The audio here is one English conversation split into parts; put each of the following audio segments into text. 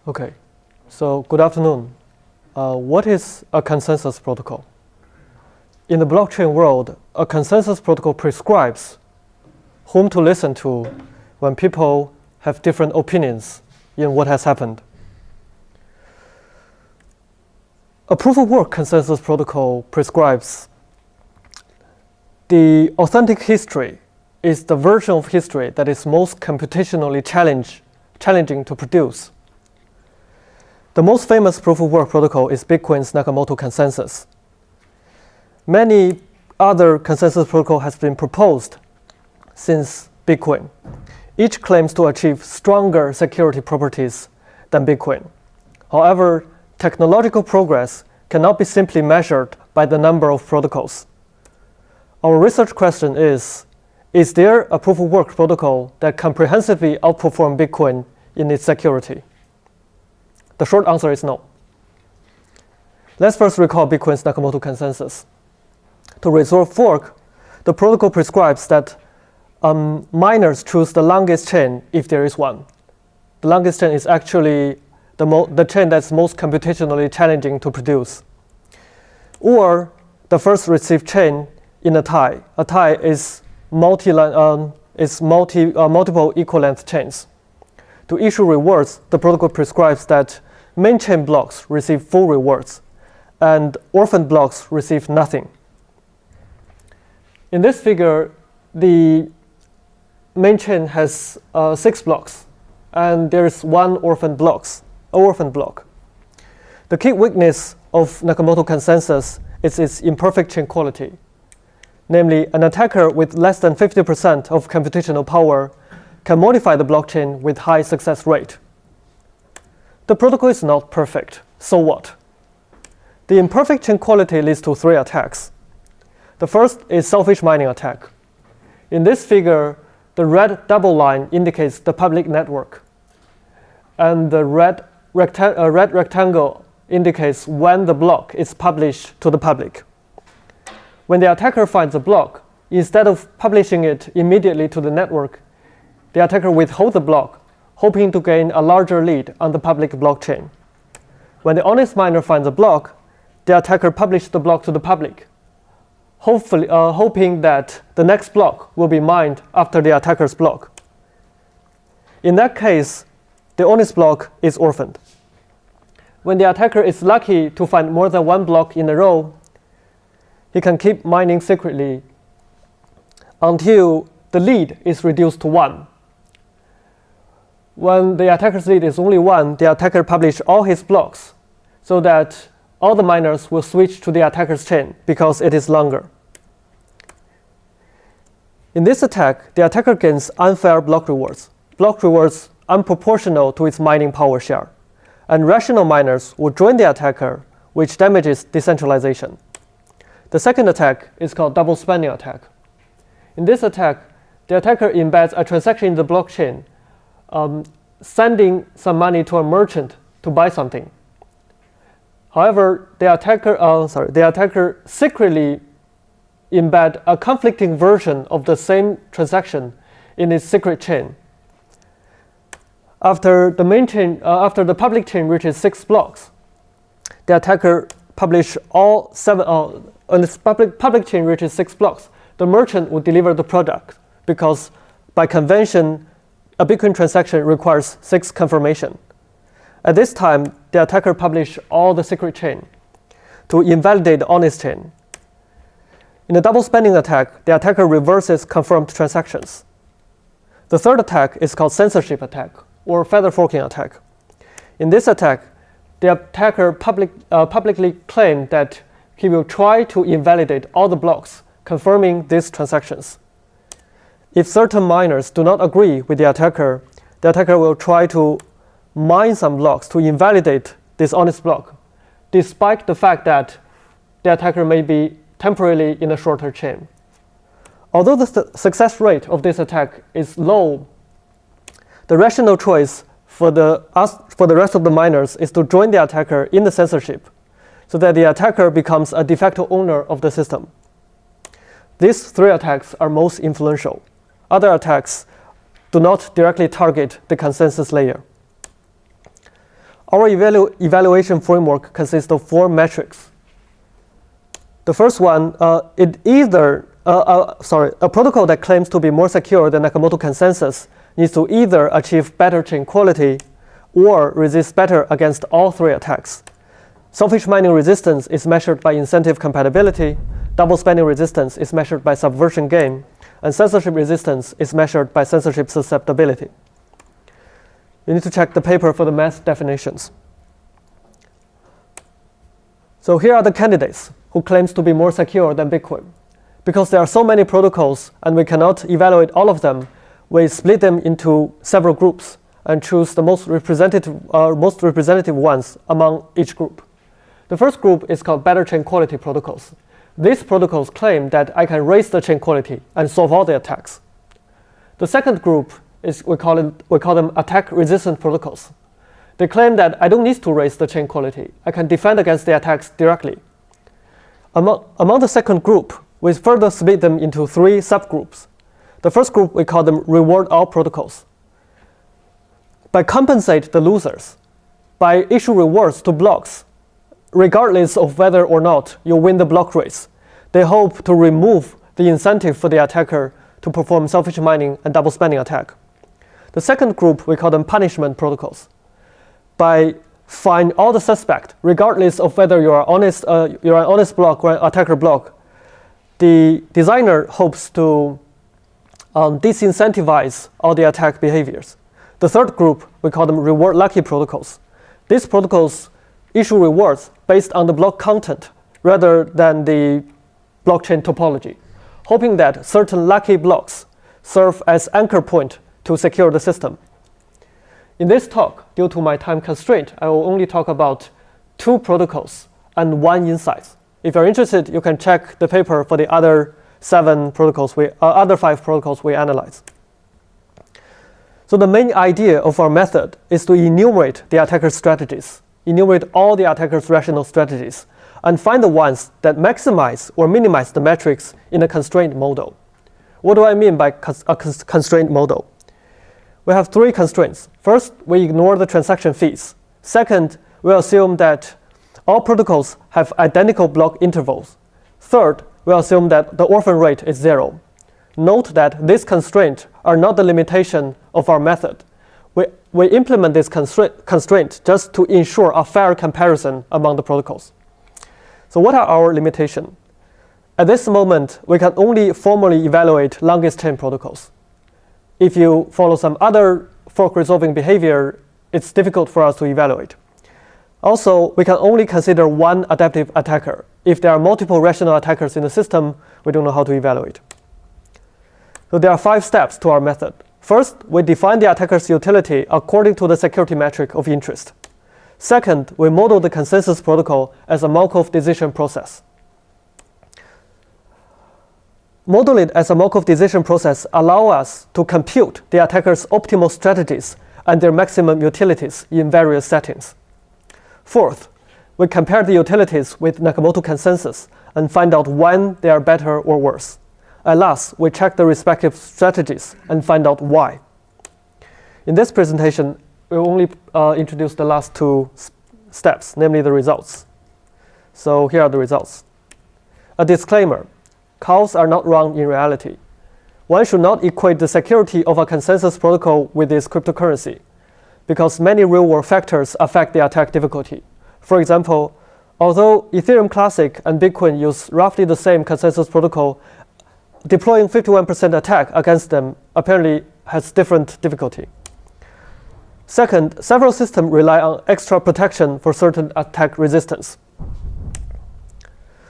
Okay, so good afternoon. What is a consensus protocol? In the blockchain world, a consensus protocol prescribes whom to listen to when people have different opinions in what has happened. A proof-of-work consensus protocol prescribes the authentic history is the version of history that is most computationally challenging to produce. The most famous proof-of-work protocol is Bitcoin's Nakamoto consensus. Many other consensus protocols have been proposed since Bitcoin. Each claims to achieve stronger security properties than Bitcoin. However, technological progress cannot be simply measured by the number of protocols. Our research question is there a proof-of-work protocol that comprehensively outperforms Bitcoin in its security? The short answer is no. Let's first recall Bitcoin's Nakamoto consensus. To resolve fork, the protocol prescribes that miners choose the longest chain if there is one. The longest chain is actually the chain that's most computationally challenging to produce. Or the first received chain in a tie. A tie is multiple equal-length chains. To issue rewards, the protocol prescribes that main chain blocks receive full rewards, and orphan blocks receive nothing. In this figure, the main chain has 6 blocks, and there is one orphan block. The key weakness of Nakamoto consensus is its imperfect chain quality. Namely, an attacker with less than 50% of computational power can modify the blockchain with high success rate. The protocol is not perfect, so what? The imperfect chain quality leads to 3 attacks. The first is selfish mining attack. In this figure, the red double line indicates the public network, and the red rectangle indicates when the block is published to the public. When the attacker finds a block, instead of publishing it immediately to the network, the attacker withholds the block, hoping to gain a larger lead on the public blockchain. When the honest miner finds a block, the attacker publishes the block to the public, hoping that the next block will be mined after the attacker's block. In that case, the honest block is orphaned. When the attacker is lucky to find more than one block in a row, he can keep mining secretly until the lead is reduced to 1. When the attacker's lead is only 1, the attacker publishes all his blocks so that all the miners will switch to the attacker's chain because it is longer. In this attack, the attacker gains unfair block rewards unproportional to its mining power share, and rational miners will join the attacker, which damages decentralization. The second attack is called double spending attack. In this attack, the attacker embeds a transaction in the blockchain, sending some money to a merchant to buy something. However, the attacker secretly embeds a conflicting version of the same transaction in its secret chain. After the public chain reaches 6 blocks, the attacker publishes all 7. When this public chain reaches 6 blocks, the merchant will deliver the product because, by convention, a Bitcoin transaction requires 6 confirmation. At this time, the attacker publishes all the secret chain to invalidate the honest chain. In a double spending attack, the attacker reverses confirmed transactions. The third attack is called censorship attack or feather forking attack. In this attack, the attacker publicly claimed that he will try to invalidate all the blocks confirming these transactions. If certain miners do not agree with the attacker will try to mine some blocks to invalidate this honest block, despite the fact that the attacker may be temporarily in a shorter chain. Although the success rate of this attack is low, the rational choice for the rest of the miners is to join the attacker in the censorship, so that the attacker becomes a de facto owner of the system. These 3 attacks are most influential. Other attacks do not directly target the consensus layer. Our evaluation framework consists of 4 metrics. The first one, a protocol that claims to be more secure than Nakamoto consensus needs to either achieve better chain quality or resist better against all 3 attacks. Selfish mining resistance is measured by incentive compatibility, double spending resistance is measured by subversion gain, and censorship resistance is measured by censorship susceptibility. You need to check the paper for the math definitions. So here are the candidates who claims to be more secure than Bitcoin. Because there are so many protocols and we cannot evaluate all of them, we split them into several groups and choose the most representative ones among each group. The first group is called better chain quality protocols. These protocols claim that I can raise the chain quality and solve all the attacks. The second group is we call them attack-resistant protocols. They claim that I don't need to raise the chain quality. I can defend against the attacks directly. Among the second group, we further split them into 3 subgroups. The first group, we call them reward all protocols. By compensate the losers, by issue rewards to blocks, regardless of whether or not you win the block race, they hope to remove the incentive for the attacker to perform selfish mining and double spending attack. The second group, we call them punishment protocols. By fine all the suspect, regardless of whether you're an honest block or an attacker block, the designer hopes to disincentivize all the attack behaviors. The third group, we call them reward lucky protocols. These protocols issue rewards based on the block content rather than the blockchain topology, hoping that certain lucky blocks serve as anchor point to secure the system. In this talk, due to my time constraint, I will only talk about 2 protocols and 1 insight. If you're interested, you can check the paper for the other 5 protocols we analyze. So the main idea of our method is to enumerate the attacker's strategies, enumerate all the attacker's rational strategies, and find the ones that maximize or minimize the metrics in a constraint model. What do I mean by a constraint model? We have 3 constraints. First, we ignore the transaction fees. Second, we assume that all protocols have identical block intervals. Third, we assume that the orphan rate is 0. Note that these constraints are not the limitation of our method. We implement this constraint just to ensure a fair comparison among the protocols. So what are our limitations? At this moment, we can only formally evaluate longest chain protocols. If you follow some other fork resolving behavior, it's difficult for us to evaluate. Also, we can only consider 1 adaptive attacker. If there are multiple rational attackers in the system, we don't know how to evaluate. So there are 5 steps to our method. First, we define the attacker's utility according to the security metric of interest. Second, we model the consensus protocol as a Markov decision process. Model it as a Markov decision process allows us to compute the attacker's optimal strategies and their maximum utilities in various settings. Fourth, we compare the utilities with Nakamoto consensus and find out when they are better or worse. And last, we check the respective strategies and find out why. In this presentation, we will only introduce the last 2 steps, namely the results. So here are the results. A disclaimer. Calls are not wrong in reality. One should not equate the security of a consensus protocol with its cryptocurrency, because many real-world factors affect the attack difficulty. For example, although Ethereum Classic and Bitcoin use roughly the same consensus protocol, deploying 51% attack against them apparently has different difficulty. Second, several systems rely on extra protection for certain attack resistance.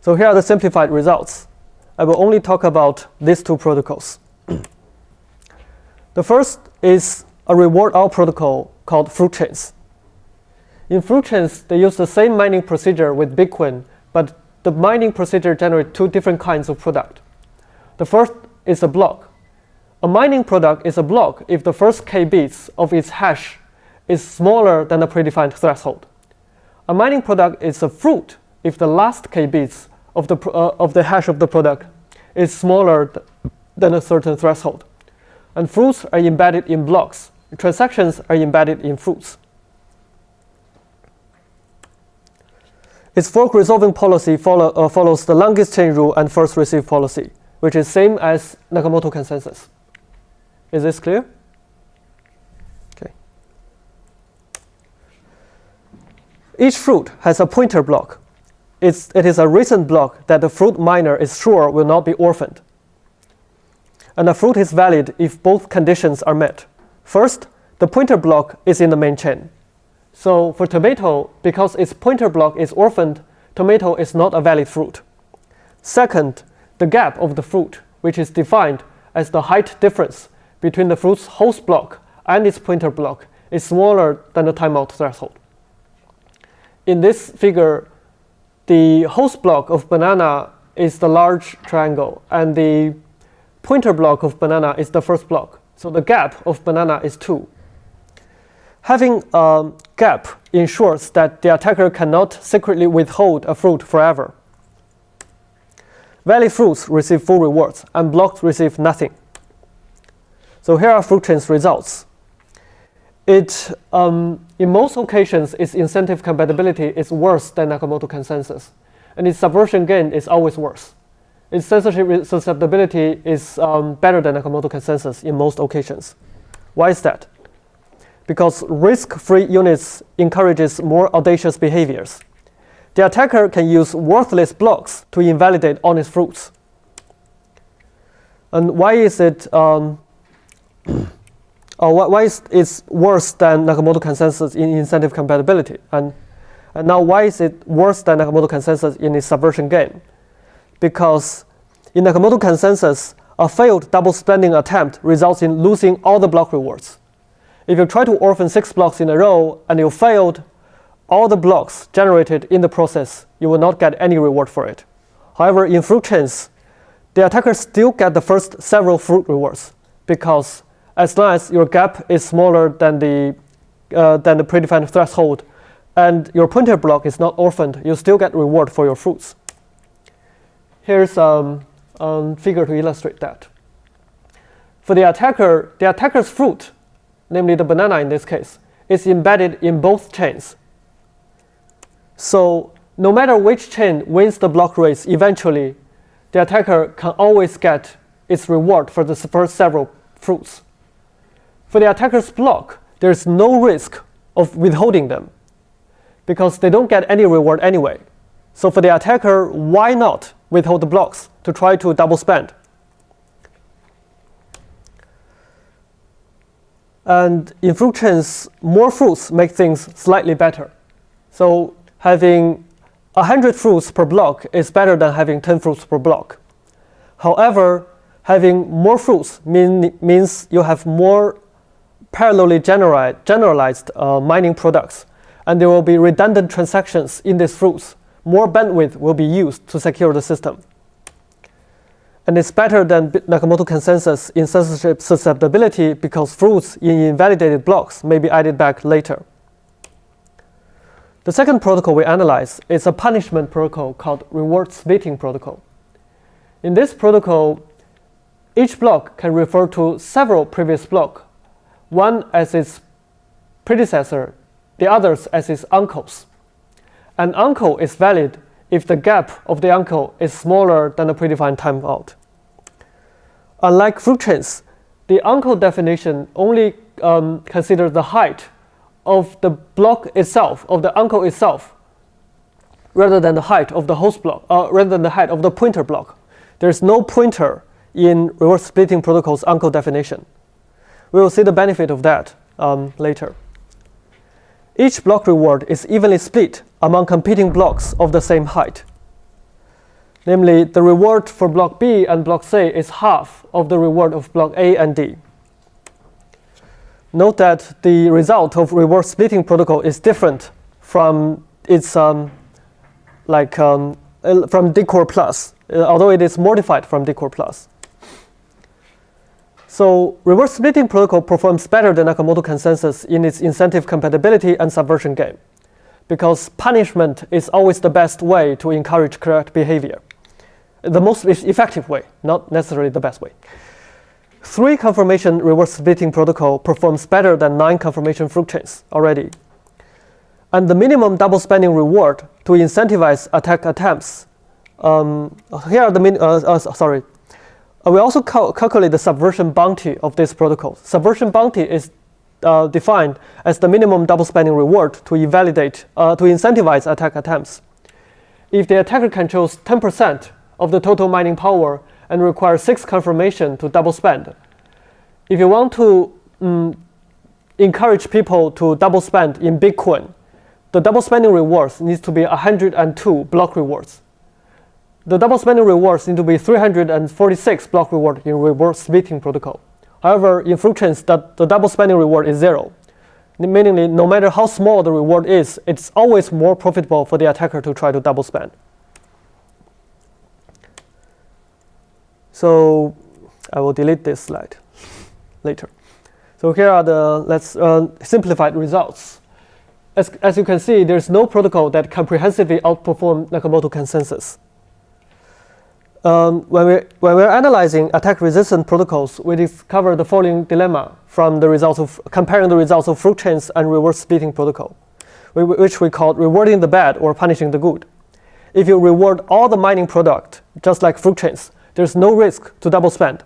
So here are the simplified results. I will only talk about these 2 protocols. The first is a reward all protocol called Fruitchains. In Fruitchains, they use the same mining procedure with Bitcoin, but the mining procedure generates 2 different kinds of product. The first is a block. A mining product is a block if the first k bits of its hash is smaller than a predefined threshold. A mining product is a fruit if the last k bits of the hash of the product is smaller than a certain threshold. And fruits are embedded in blocks. Transactions are embedded in fruits. Its fork resolving policy follows the longest chain rule and first receive policy, which is same as Nakamoto consensus. Is this clear? Okay. Each fruit has a pointer block. It is a recent block that the fruit miner is sure will not be orphaned. And the fruit is valid if both conditions are met. First, the pointer block is in the main chain. So for tomato, because its pointer block is orphaned, tomato is not a valid fruit. Second, the gap of the fruit, which is defined as the height difference between the fruit's host block and its pointer block, is smaller than the timeout threshold. In this figure, the host block of banana is the large triangle, and the pointer block of banana is the first block. So the gap of banana is 2. Having a gap ensures that the attacker cannot secretly withhold a fruit forever. Valid fruits receive full rewards, and blocks receive nothing. So here are Fruitchains results. In most occasions, its incentive compatibility is worse than Nakamoto consensus, and its subversion gain is always worse. Its censorship susceptibility is better than Nakamoto consensus in most occasions. Why is that? Because risk-free units encourages more audacious behaviors. The attacker can use worthless blocks to invalidate honest fruits. And why is it why is it worse than Nakamoto consensus in incentive compatibility? And now why is it worse than Nakamoto consensus in its subversion gain? Because in Nakamoto consensus, a failed double spending attempt results in losing all the block rewards. If you try to orphan 6 blocks in a row and you failed all the blocks generated in the process, you will not get any reward for it. However, in Fruitchains, the attackers still get the first several fruit rewards, because as long as your gap is smaller than the predefined threshold and your pointer block is not orphaned, you still get reward for your fruits. Here's a figure to illustrate that. For the attacker, the attacker's fruit, namely the banana in this case, is embedded in both chains. So no matter which chain wins the block race, eventually the attacker can always get its reward for the first several fruits. For the attacker's block, there's no risk of withholding them because they don't get any reward anyway. So for the attacker, why not withhold the blocks to try to double spend? And in Fruitchains, more fruits make things slightly better. So having 100 fruits per block is better than having 10 fruits per block. However, having more fruits means you have more parallelly generalized mining products, and there will be redundant transactions in these fruits. More bandwidth will be used to secure the system. And it's better than Nakamoto consensus in censorship susceptibility because fruits in invalidated blocks may be added back later. The second protocol we analyze is a punishment protocol called reward splitting protocol. In this protocol, each block can refer to several previous blocks, one as its predecessor, the others as its uncles. An uncle is valid if the gap of the uncle is smaller than the predefined timeout. Unlike Fruitchains, the uncle definition only considers the height of the block itself, of the uncle itself, rather than the height of the host block, rather than the height of the pointer block. There's no pointer in reward splitting protocol's uncle definition. We will see the benefit of that later. Each block reward is evenly split among competing blocks of the same height. Namely, the reward for block B and block C is half of the reward of block A and D. Note that the result of reward splitting protocol is different from its from DECOR plus, although it is modified from DECOR plus. So reward splitting protocol performs better than Nakamoto consensus in its incentive compatibility and subversion game, because punishment is always the best way to encourage correct behavior. The most effective way, not necessarily the best way. 3 confirmation reward splitting protocol performs better than 9 confirmation Fruitchains already. and the minimum double spending reward to incentivize attack attempts. Here are the we also calculate the subversion bounty of this protocol. Subversion bounty is defined as the minimum double spending reward to incentivize attack attempts. If the attacker controls 10% of the total mining power and requires 6 confirmation to double spend, if you want to encourage people to double spend in Bitcoin, the double spending rewards needs to be 102 block rewards. The double spending rewards need to be 346 block reward in reward splitting protocol. However, in Fruitchains, the double spending reward is 0. Meaning, no matter how small the reward is, it's always more profitable for the attacker to try to double spend. So I will delete this slide later. So here are the simplified results. As you can see, there's no protocol that comprehensively outperforms Nakamoto consensus. When we're analyzing attack-resistant protocols, we discover the following dilemma from the results of comparing the results of Fruitchains and reward splitting protocol, which we call rewarding the bad or punishing the good. If you reward all the mining product, just like Fruitchains, there's no risk to double spend.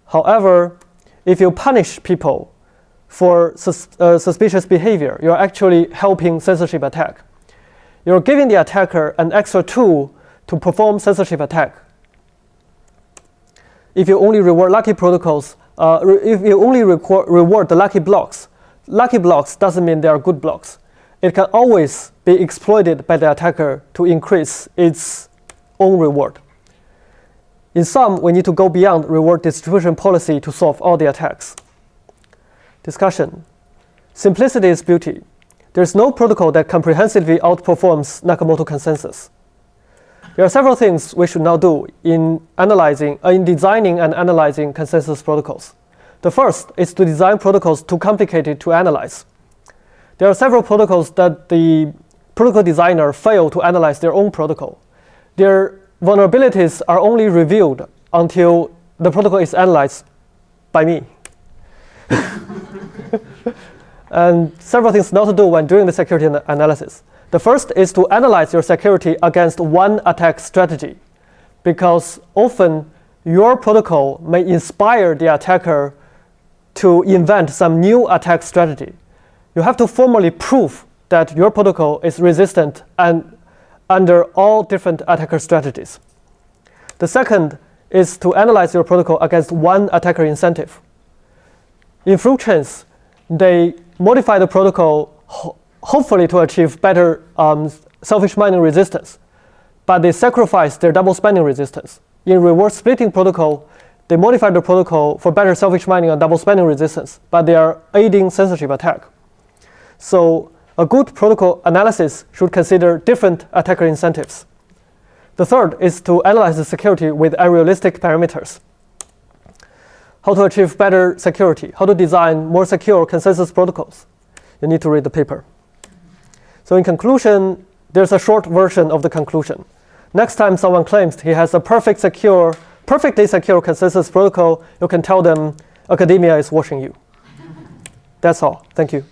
However, if you punish people for suspicious behavior, you're actually helping censorship attack. You're giving the attacker an extra tool to perform censorship attack. If you only reward lucky protocols, if you only reward the lucky blocks doesn't mean they are good blocks. It can always be exploited by the attacker to increase its own reward. In sum, we need to go beyond reward distribution policy to solve all the attacks. Discussion. Simplicity is beauty. There's no protocol that comprehensively outperforms Nakamoto consensus. There are several things we should now do in designing and analyzing consensus protocols. The first is to design protocols too complicated to analyze. There are several protocols that the protocol designer failed to analyze their own protocol. Their vulnerabilities are only revealed until the protocol is analyzed by me. And several things not to do when doing the security analysis. The first is to analyze your security against one attack strategy, because often your protocol may inspire the attacker to invent some new attack strategy. You have to formally prove that your protocol is resistant and under all different attacker strategies. The second is to analyze your protocol against one attacker incentive. In Fruitchains, they modify the protocol hopefully to achieve better selfish mining resistance, but they sacrifice their double spending resistance. In reward splitting protocol, they modify the protocol for better selfish mining and double spending resistance, but they are aiding censorship attack. So a good protocol analysis should consider different attacker incentives. The third is to analyze the security with unrealistic parameters. How to achieve better security, how to design more secure consensus protocols. You need to read the paper. So in conclusion, there's a short version of the conclusion. Next time someone claims he has a perfectly secure consensus protocol, you can tell them academia is watching you. That's all. Thank you.